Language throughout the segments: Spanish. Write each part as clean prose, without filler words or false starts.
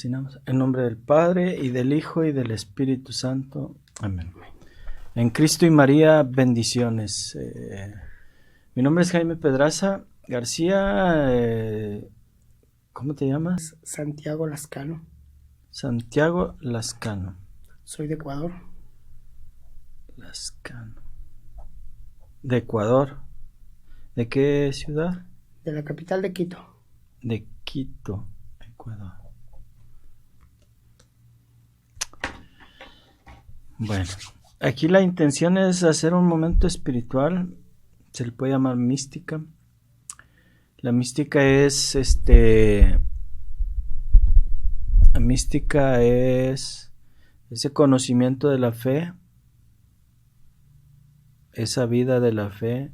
persinamos. En nombre del Padre, y del Hijo, y del Espíritu Santo. Amén. En Cristo y María, bendiciones. Mi nombre es Jaime Pedraza García. ¿Cómo te llamas? Santiago Lascano. Santiago Lascano. Soy de Ecuador. Lascano. De Ecuador. ¿De qué ciudad? De la capital de Quito. De Quito, Ecuador. Bueno, aquí la intención es hacer un momento espiritual, se le puede llamar mística. La mística es ese conocimiento de la fe, esa vida de la fe,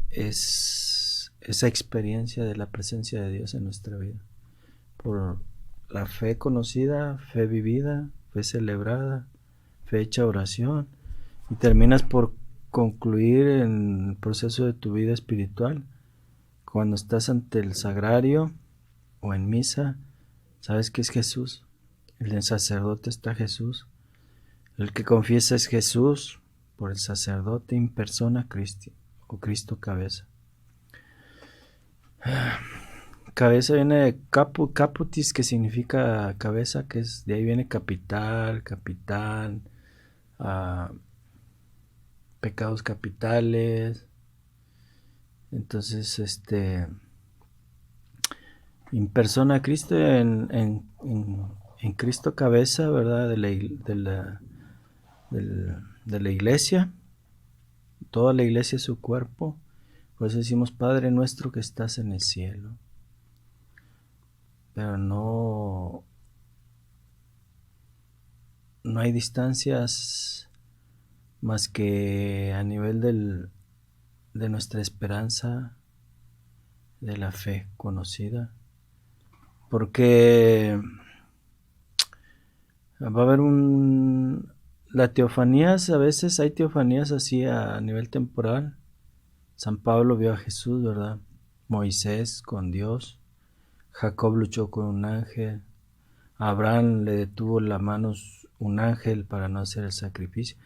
es esa experiencia de la presencia de Dios en nuestra vida. Por la fe conocida, fe vivida, fe celebrada, fe hecha oración, y terminas por concluir en el proceso de tu vida espiritual. Cuando estás ante el sagrario o en misa, sabes que es Jesús. El sacerdote está Jesús. El que confiesa es Jesús por el sacerdote in persona Christi, o Cristo cabeza. Cabeza viene de caputis, que significa cabeza, que es de ahí viene capital, capitán, pecados capitales. Entonces, in persona Cristo, en Cristo cabeza, ¿verdad? De la iglesia. Toda la iglesia es su cuerpo. Por eso decimos, Padre nuestro que estás en el cielo. Pero no hay distancias más que a nivel de nuestra esperanza, de la fe conocida, porque va a haber la teofanías, a veces hay teofanías así a nivel temporal. San Pablo vio a Jesús, ¿verdad? Moisés con Dios, Jacob luchó con un ángel, a Abraham le detuvo la mano un ángel para no hacer el sacrificio.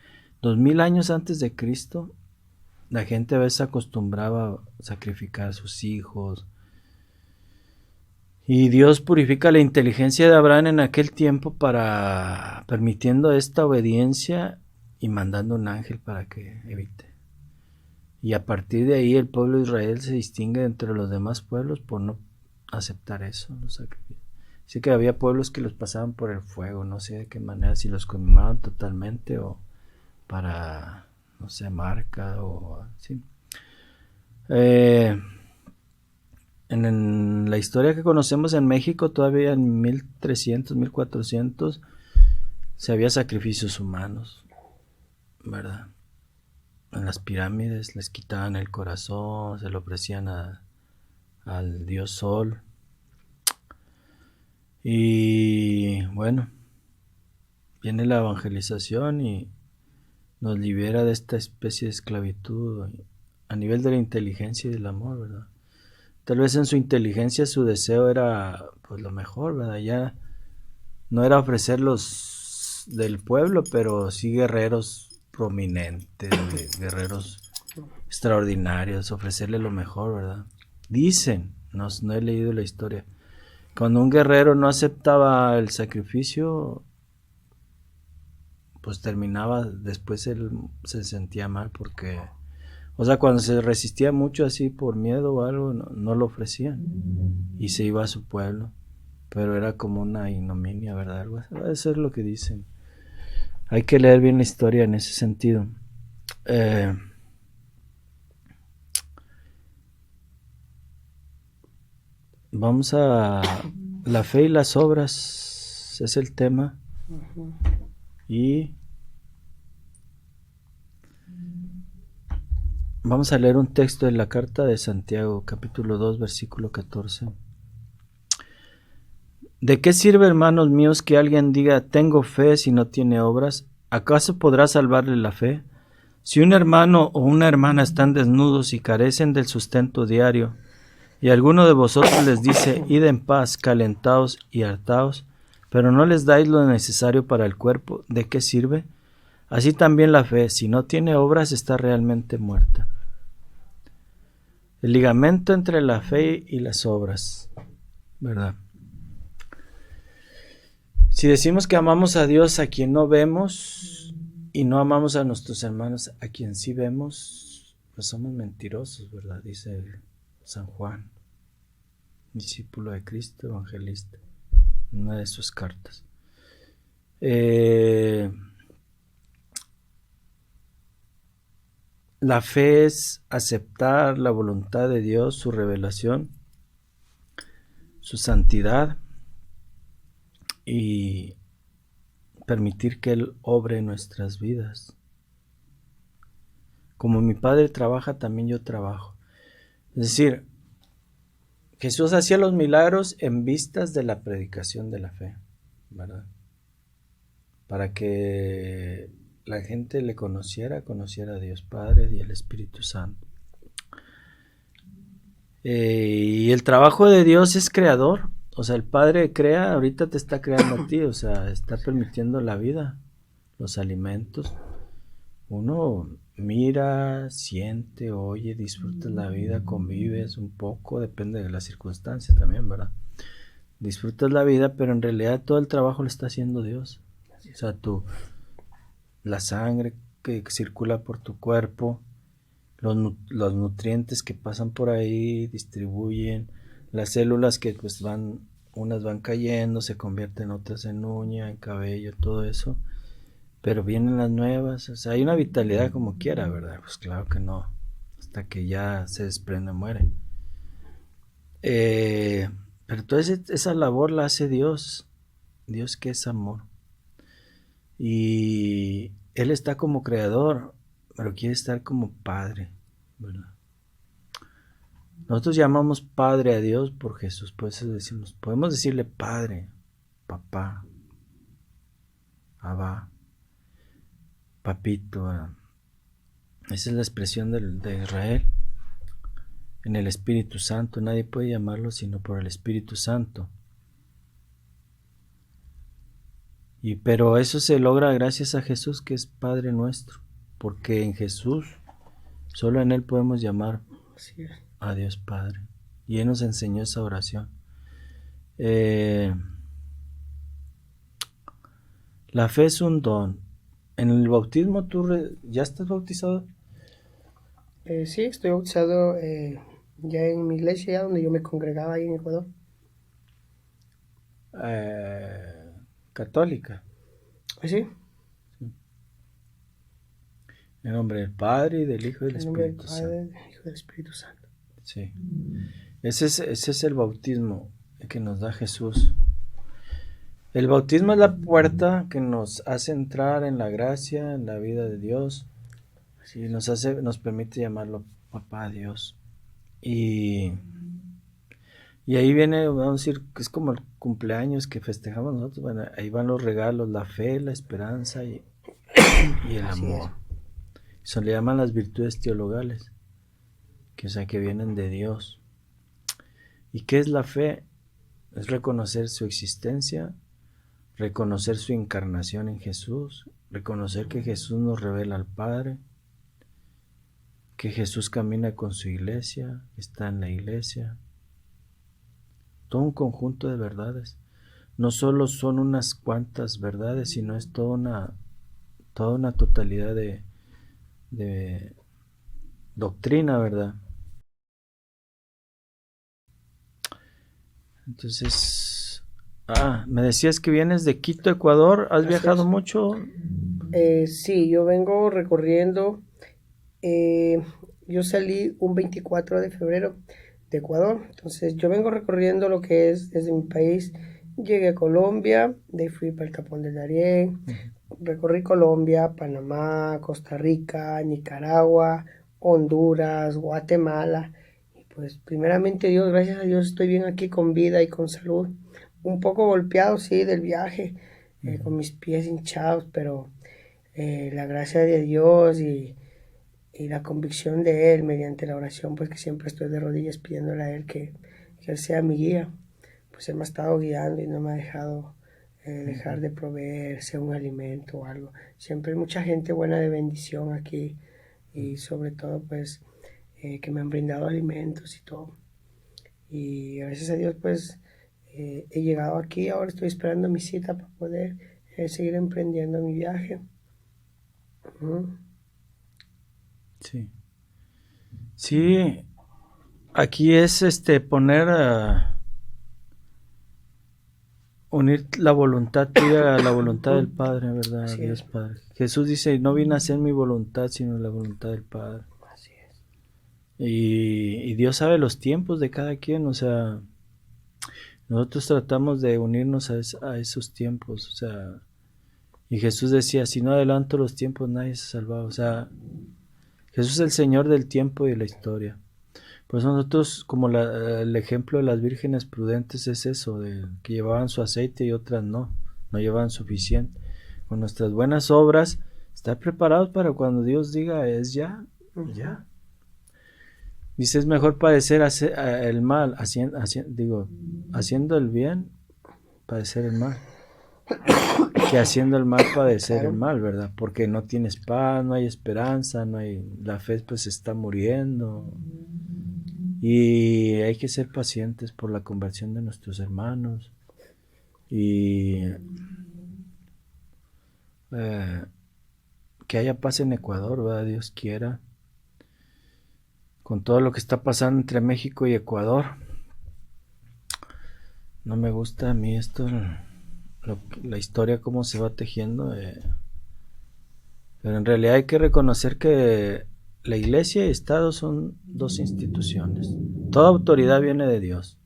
2000 años antes de Cristo, la gente a veces acostumbraba a sacrificar a sus hijos. Y Dios purifica la inteligencia de Abraham en aquel tiempo permitiendo esta obediencia y mandando un ángel para que evite. Y a partir de ahí el pueblo de Israel se distingue entre los demás pueblos por no aceptar eso, los sacrificios. Así que había pueblos que los pasaban por el fuego, no sé de qué manera, si los quemaban totalmente o para, no sé, marca o así. En la historia que conocemos en México, todavía en 1300, 1400, se había sacrificios humanos, ¿verdad? En las pirámides les quitaban el corazón, se lo ofrecían al dios Sol. Y bueno, viene la evangelización y nos libera de esta especie de esclavitud a nivel de la inteligencia y del amor, ¿verdad? Tal vez en su inteligencia su deseo era pues lo mejor, ¿verdad? Ya no era ofrecer los del pueblo, pero sí guerreros prominentes, guerreros extraordinarios, ofrecerle lo mejor, ¿verdad? Dicen, no he leído la historia, cuando un guerrero no aceptaba el sacrificio, pues terminaba, después él se sentía mal porque, o sea, cuando se resistía mucho así por miedo o algo, no lo ofrecían y se iba a su pueblo, pero era como una ignominia, ¿verdad? Algo así. Eso es lo que dicen. Hay que leer bien la historia en ese sentido. Vamos a la fe y las obras, es el tema. Y vamos a leer un texto de la carta de Santiago, capítulo 2, versículo 14. ¿De qué sirve, hermanos míos, que alguien diga tengo fe si no tiene obras? ¿Acaso podrá salvarle la fe? Si un hermano o una hermana están desnudos y carecen del sustento diario, Y alguno de vosotros les dice, id en paz, calentaos y hartaos, pero no les dais lo necesario para el cuerpo, ¿de qué sirve? Así también la fe, si no tiene obras, está realmente muerta. El ligamento entre la fe y las obras, ¿verdad? Si decimos que amamos a Dios a quien no vemos y no amamos a nuestros hermanos a quien sí vemos, pues somos mentirosos, ¿verdad? Dice San Juan, discípulo de Cristo, evangelista, en una de sus cartas. La fe es aceptar la voluntad de Dios, su revelación, su santidad y permitir que Él obre en nuestras vidas. Como mi Padre trabaja, también yo trabajo. Es decir, Jesús hacía los milagros en vistas de la predicación de la fe, ¿verdad? Para que la gente le conociera a Dios Padre y el Espíritu Santo. Y el trabajo de Dios es creador. O sea, el Padre crea, ahorita te está creando a ti, o sea, está permitiendo la vida, los alimentos. Uno mira, siente, oye, disfruta la vida, convives un poco, depende de las circunstancias también, ¿verdad? Disfrutas la vida, pero en realidad todo el trabajo lo está haciendo Dios. O sea, la sangre que circula por tu cuerpo, los nutrientes que pasan por ahí, distribuyen, las células que pues unas van cayendo, se convierten otras en uña, en cabello, todo eso, pero vienen las nuevas, o sea, hay una vitalidad como quiera, ¿verdad? Pues claro que no, hasta que ya se desprende, muere. Pero toda esa labor la hace Dios, Dios que es amor. Y Él está como creador, pero quiere estar como padre, ¿verdad? Nosotros llamamos padre a Dios por Jesús, por eso decimos, podemos decirle padre, papá, abba, papito, ¿verdad? Esa es la expresión de Israel. En el Espíritu Santo, nadie puede llamarlo sino por el Espíritu Santo. Pero eso se logra gracias a Jesús, que es Padre nuestro, porque en Jesús, solo en Él podemos llamar a Dios Padre. Y Él nos enseñó esa oración. La fe es un don. En el bautismo, ¿tú ya estás bautizado? Sí, estoy bautizado ya en mi iglesia, donde yo me congregaba ahí en Ecuador. Católica. ¿Sí? En nombre del Padre y del Hijo y del Espíritu Santo. Padre, del Hijo y del Espíritu Santo. Sí. Ese es el bautismo que nos da Jesús. El bautismo es la puerta que nos hace entrar en la gracia, en la vida de Dios, y nos permite llamarlo Papá Dios. Y ahí viene, vamos a decir, que es como el cumpleaños que festejamos nosotros. Bueno, ahí van los regalos, la fe, la esperanza y el amor. Se le llaman las virtudes teologales, que vienen de Dios. ¿Y qué es la fe? Es reconocer su existencia, reconocer su encarnación en Jesús, reconocer que Jesús nos revela al Padre, que Jesús camina con su iglesia, está en la iglesia. Todo un conjunto de verdades. No solo son unas cuantas verdades, sino es toda una totalidad de doctrina, ¿verdad? Entonces, me decías que vienes de Quito, Ecuador. ¿Has viajado mucho? Sí, yo vengo recorriendo. Yo salí un 24 de febrero de Ecuador. Entonces, yo vengo recorriendo lo que es desde mi país. Llegué a Colombia, de ahí fui para el Tapón del Darién. Recorrí Colombia, Panamá, Costa Rica, Nicaragua, Honduras, Guatemala. Y pues, primeramente Dios, gracias a Dios, estoy bien aquí con vida y con salud. Un poco golpeado, sí, del viaje, con mis pies hinchados, pero la gracia de Dios y y la convicción de Él mediante la oración, pues que siempre estoy de rodillas pidiéndole a Él que Él sea mi guía. Pues Él me ha estado guiando y no me ha dejado dejar de proveer, sea un alimento o algo. Siempre hay mucha gente buena de bendición aquí y sobre todo pues que me han brindado alimentos y todo. Y gracias a Dios pues he llegado aquí, ahora estoy esperando mi cita para poder seguir emprendiendo mi viaje. Sí. Sí, aquí es poner unir la voluntad tuya a la voluntad del Padre, ¿verdad? Así Dios es, Padre. Jesús dice, no vine a hacer mi voluntad, sino la voluntad del Padre. así es. Y Dios sabe los tiempos de cada quien, o sea, nosotros tratamos de unirnos a esos tiempos, o sea, y Jesús decía, si no adelanto los tiempos nadie se salva, o sea, Jesús es el Señor del tiempo y de la historia. Pues nosotros, como el ejemplo de las vírgenes prudentes es eso, de que llevaban su aceite y otras no llevaban suficiente. Con nuestras buenas obras, estar preparados para cuando Dios diga es ya, ya. Dice, es mejor padecer el mal, haciendo el bien, padecer el mal, que haciendo el mal padecer Claro. el mal, ¿verdad? Porque no tienes paz, no hay esperanza, la fe pues se está muriendo. Y hay que ser pacientes por la conversión de nuestros hermanos. Y que haya paz en Ecuador, ¿verdad? Dios quiera. Con todo lo que está pasando entre México y Ecuador. No me gusta a mí esto, la historia, cómo se va tejiendo. Pero en realidad hay que reconocer que la Iglesia y Estado son dos instituciones. Toda autoridad viene de Dios.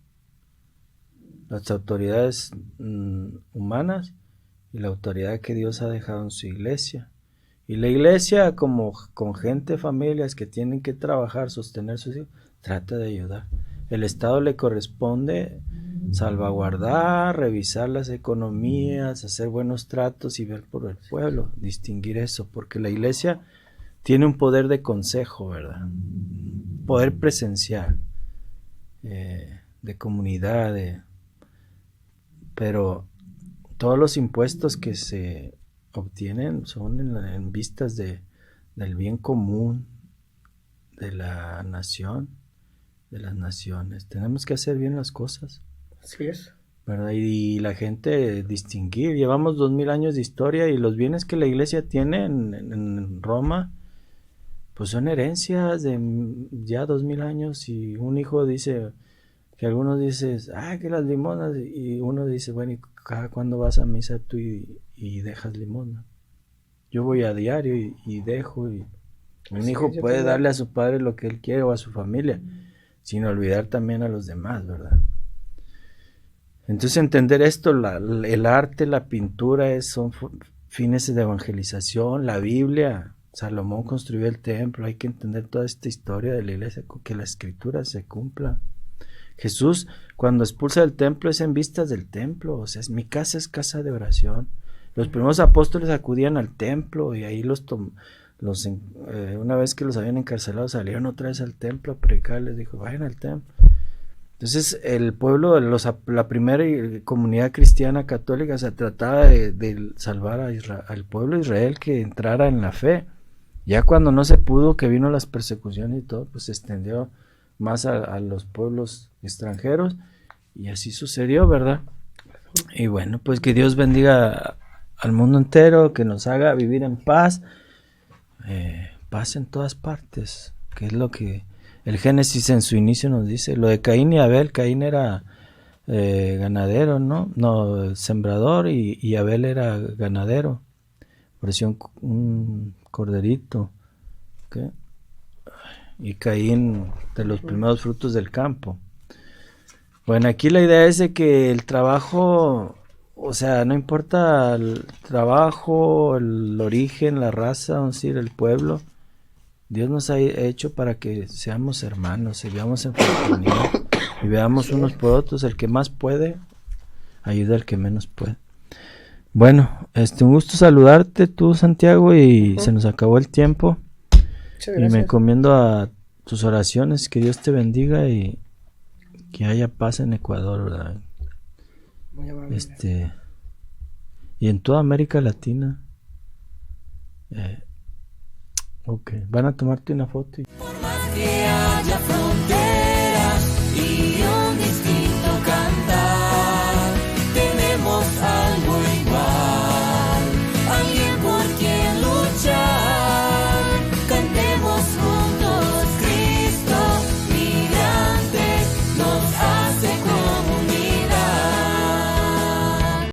Las autoridades humanas y la autoridad que Dios ha dejado en su Iglesia. Y la Iglesia, como con gente, familias que tienen que trabajar, sostener sus hijos, trata de ayudar. El Estado le corresponde salvaguardar, revisar las economías, hacer buenos tratos y ver por el pueblo, distinguir eso, porque la Iglesia tiene un poder de consejo, ¿verdad? Poder presencial, de comunidad, pero todos los impuestos que se obtienen son en vistas del bien común de la nación, de las naciones. Tenemos que hacer bien las cosas. Así es. ¿Verdad? Y la gente distinguir. Llevamos 2000 años de historia y los bienes que la iglesia tiene en Roma, pues son herencias de ya 2000 años. Y un hijo dice, que algunos dicen, que las limonas, y uno dice, bueno, ¿y cada cuándo vas a misa tú y dejas limosna? Yo voy a diario y dejo. Y un Así hijo es, yo puede también. darle a su padre lo que él quiere o a su familia, sin olvidar también a los demás, ¿verdad? Entonces entender esto, el arte, la pintura son fines de evangelización, la Biblia, Salomón construyó el templo, hay que entender toda esta historia de la iglesia, que la escritura se cumpla. Jesús cuando expulsa del templo es en vistas del templo, o sea, mi casa es casa de oración. Los primeros apóstoles acudían al templo y ahí una vez que los habían encarcelado salieron otra vez al templo a predicar, les dijo, vayan al templo. Entonces el pueblo, la primera comunidad cristiana católica se trataba de salvar al pueblo de Israel que entrara en la fe. Ya cuando no se pudo, que vino las persecuciones y todo, pues se extendió más a los pueblos extranjeros y así sucedió, ¿verdad? Y bueno, pues que Dios bendiga al mundo entero, que nos haga vivir en paz, paz en todas partes, que es lo que el Génesis en su inicio nos dice. Lo de Caín y Abel, Caín era ganadero, no sembrador, y Abel era ganadero, parecía un corderito, ¿okay? Y Caín de los primeros frutos del campo. Bueno, aquí la idea es de que el trabajo, o sea, no importa el trabajo, el origen, la raza, vamos a decir, el pueblo, Dios nos ha hecho para que seamos hermanos, y vivamos en fraternidad y veamos unos por otros. El que más puede ayuda al que menos puede. Bueno, un gusto saludarte tú, Santiago, y se nos acabó el tiempo. Muchas Y me gracias. encomiendo a tus oraciones, que Dios te bendiga y que haya paz en Ecuador, ¿verdad? Muy amable. Y en toda América Latina. Ok, van a tomarte una foto. Por más que haya flores.